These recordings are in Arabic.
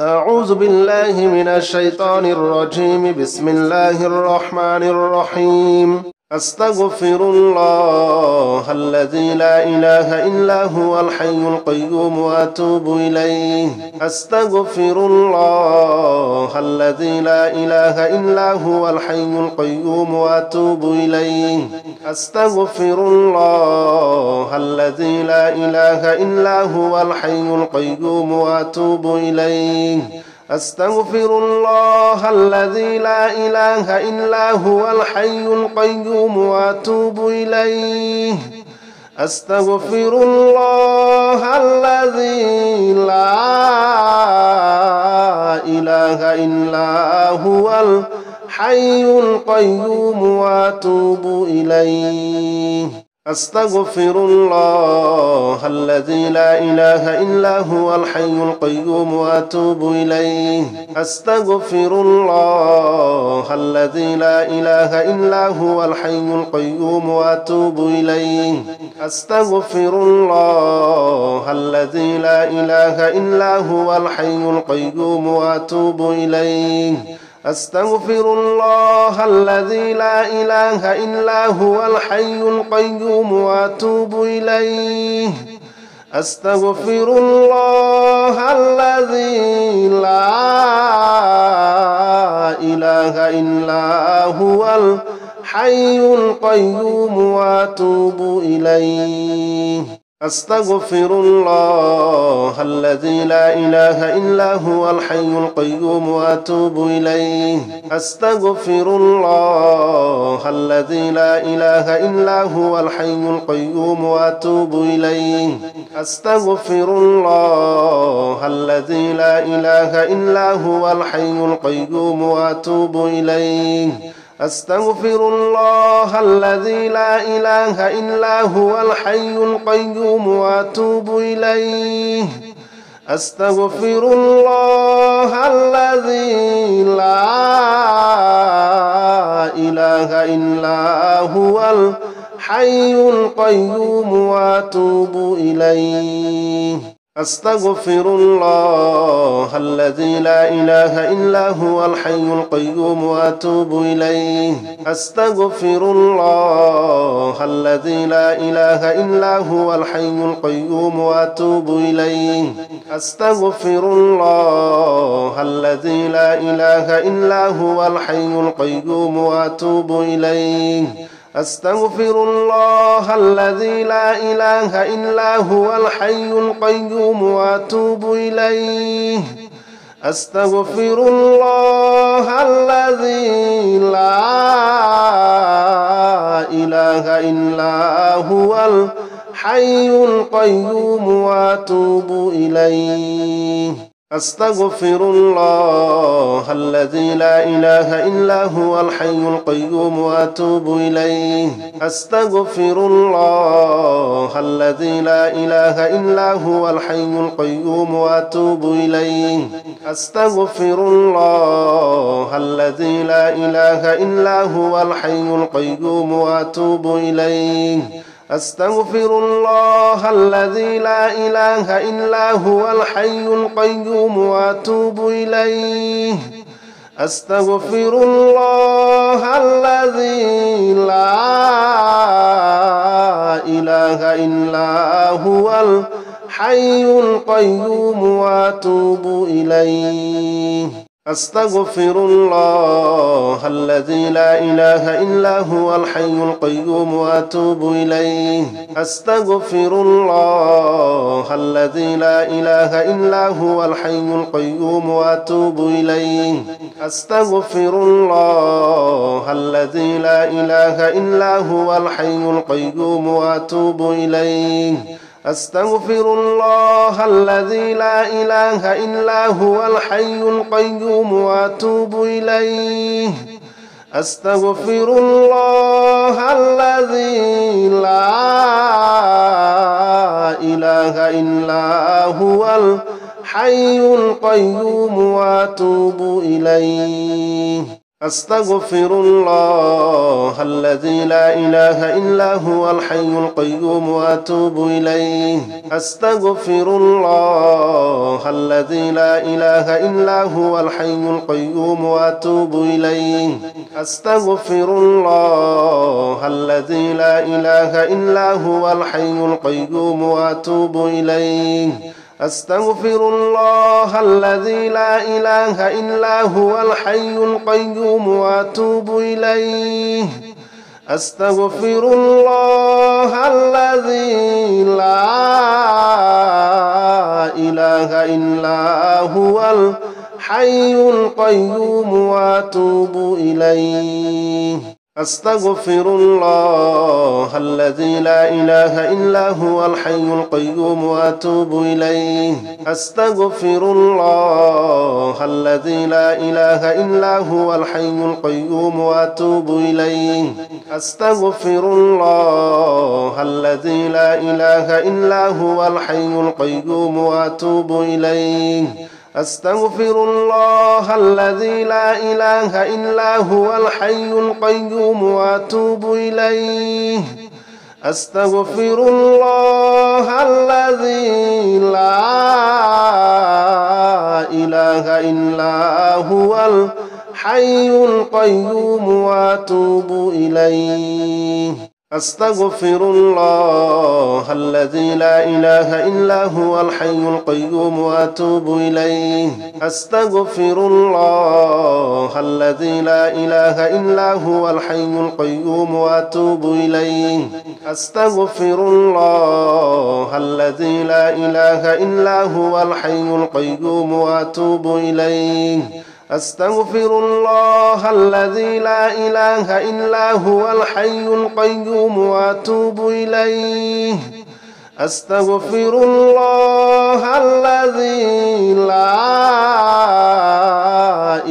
أعوذ بالله من الشيطان الرجيم. بسم الله الرحمن الرحيم. أستغفر الله الذي لا إله إلا هو الحي القيوم وأتوب إليه. أستغفر الله الذي لا إله إلا هو الحي القيوم وأتوب إليه. أستغفر الله الذي لا إله إلا هو الحي القيوم وأتوب إليه. أستغفر الله الذي لا إله إلا هو الحي القيوم وأتوب إليه. أستغفر الله الذي لا إله إلا هو الحي القيوم وأتوب إليه. أستغفر الله الذي لا إله إلا هو الحي القيوم وأتوب إليه. أستغفر الله الذي لا إله إلا هو الحي القيوم وأتوب إليه. أستغفر الله الذي لا إله إلا هو الحي القيوم وأتوب إليه. أستغفر الله الذي لا إله إلا هو الحي القيوم وأتوب إليه. أستغفر الله الذي لا إله إلا هو الحي القيوم وأتوب إليه. أستغفر الله الذي لا إله إلا هو الحي القيوم وأتوب إليه. أستغفر الله الذي لا إله إلا هو الحي القيوم وأتوب إليه. أستغفر الله الذي لا إله إلا هو الحي القيوم وأتوب إليه. أستغفر الله الذي لا إله إلا هو الحي القيوم وأتوب إليه. أستغفر الله الذي لا إله إلا هو الحي القيوم وأتوب إليه. أستغفر الله الذي لا إله إلا هو الحي القيوم وأتوب إليه. أستغفر الله الذي لا إله إلا هو الحي القيوم وأتوب إليه. أستغفر الله الذي لا إله إلا هو الحي القيوم وأتوب إليه. أستغفر الله الذي لا إله إلا هو الحي القيوم وأتوب إليه. أستغفر الله الذي لا إله إلا هو الحي القيوم وأتوب إليه. أستغفر الله الذي لا إله إلا هو الحي القيوم وأتوب إليه. أستغفر الله الذي لا إله إلا هو الحي القيوم وأتوب إليه. أستغفر الله الذي لا إله إلا هو الحي القيوم وأتوب إليه. أستغفر الله الذي لا إله إلا هو الحي القيوم وأتوب إليه. أستغفر الله الذي لا إله إلا هو الحي القيوم وأتوب إليه. أستغفر الله الذي لا إله إلا هو الحي القيوم وأتوب إليه. أستغفر الله الذي لا إله إلا هو الحي القيوم وأتوب إليه. أستغفر الله الذي لا إله إلا هو الحي القيوم وأتوب إليه. أستغفر الله الذي لا إله إلا هو الحي القيوم وأتوب إليه. أستغفر الله الذي لا إله إلا هو الحي القيوم وأتوب إليه. أستغفر الله الذي لا إله إلا هو الحي القيوم وأتوب إليه أستغفر الله الذي لا إله إلا هو الحي القيوم وأتوب إليه أستغفر الله الذي لا إله إلا هو الحي القيوم وأتوب إليه أستغفر الله الذي لا إله إلا هو الحي القيوم وأتوب إليه أستغفر الله الذي لا إله إلا هو الحي القيوم وأتوب إليه أستغفر الله الذي لا إله إلا هو الحي القيوم وأتوب إليه أستغفر الله الذي لا إله إلا هو الحي القيوم وأتوب إليه أستغفر الله الذي لا إله إلا هو الحي القيوم وأتوب إليه أستغفر الله الذي لا إله إلا هو الحي القيوم وأتوب إليه أستغفر الله الذي لا إله إلا هو الحي القيوم وأتوب إليه أستغفر الله الذي لا إله إلا هو الحي القيوم وأتوب إليه أستغفر الله الذي لا إله إلا هو الحي القيوم وأتوب إليه أستغفر الله الذي لا إله إلا هو الحي القيوم وأتوب إليه أستغفر الله الذي لا إله إلا هو الحي القيوم وأتوب إليه أستغفر الله الذي لا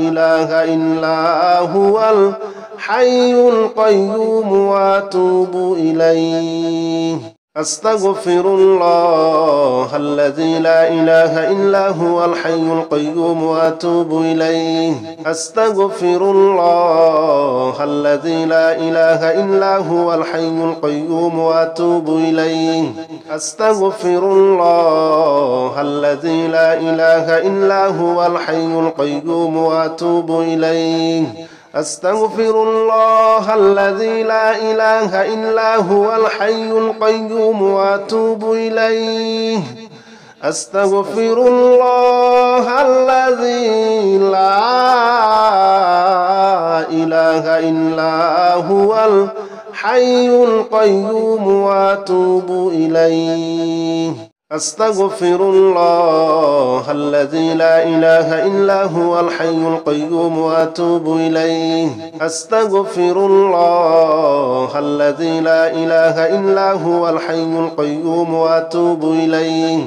إله إلا هو الحي القيوم وأتوب إليه أستغفر الله الذي لا إله إلا هو الحي القيوم وأتوب إليه أستغفر الله الذي لا إله إلا هو الحي القيوم وأتوب إليه أستغفر الله الذي لا إله إلا هو الحي القيوم وأتوب إليه أستغفر الله الذي لا إله إلا هو الحي القيوم وأتوب إليه أستغفر الله الذي لا إله إلا هو الحي القيوم وأتوب إليه أستغفر الله الذي لا إله إلا هو الحي القيوم وأتوب إليه أستغفر الله الذي لا إله إلا هو الحي القيوم وأتوب إليه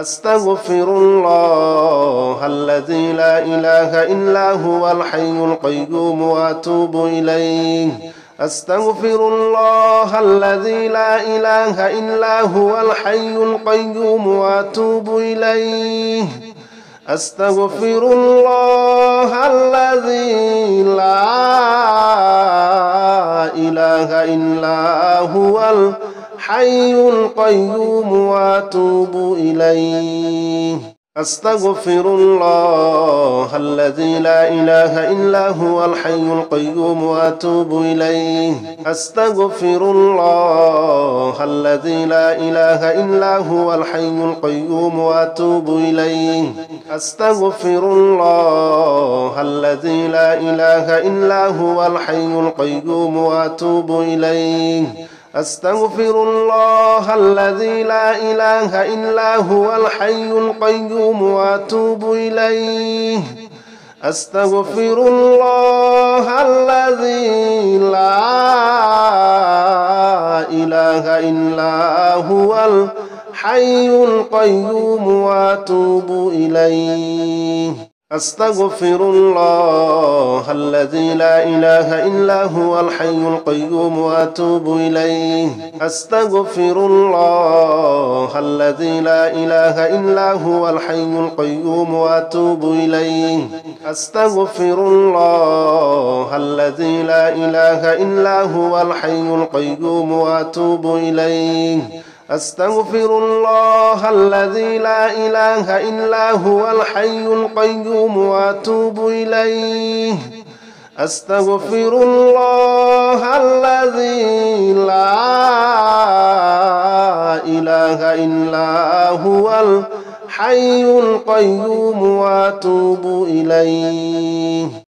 أستغفر الله الذي لا إله إلا هو الحي القيوم وأتوب إليه أستغفر الله الذي لا إله إلا هو الحي القيوم وأتوب إليه أستغفر الله الذي لا إله إلا هو الحي القيوم وأتوب إليه أستغفر الله الذي لا إله إلا هو الحي القيوم وأتوب إليه أستغفر الله الذي لا إله إلا هو الحي القيوم وأتوب إليه أستغفر الله الذي لا إله إلا هو الحي القيوم وأتوب إليه أستغفر الله الذي لا إله إلا هو الحي القيوم وأتوب إليه أستغفر الله الذي لا إله إلا هو الحي القيوم وأتوب إليه أستغفر الله الذي لا إله إلا هو الحي القيوم وأتوب إليه أستغفر الله الذي لا إله إلا هو الحي القيوم وأتوب إليه أستغفر الله الذي لا إله إلا هو الحي القيوم وأتوب إليه أستغفر الله الذي لا إله إلا هو الحي القيوم وأتوب إليه أستغفر الله الذي لا إله إلا هو الحي القيوم وأتوب إليه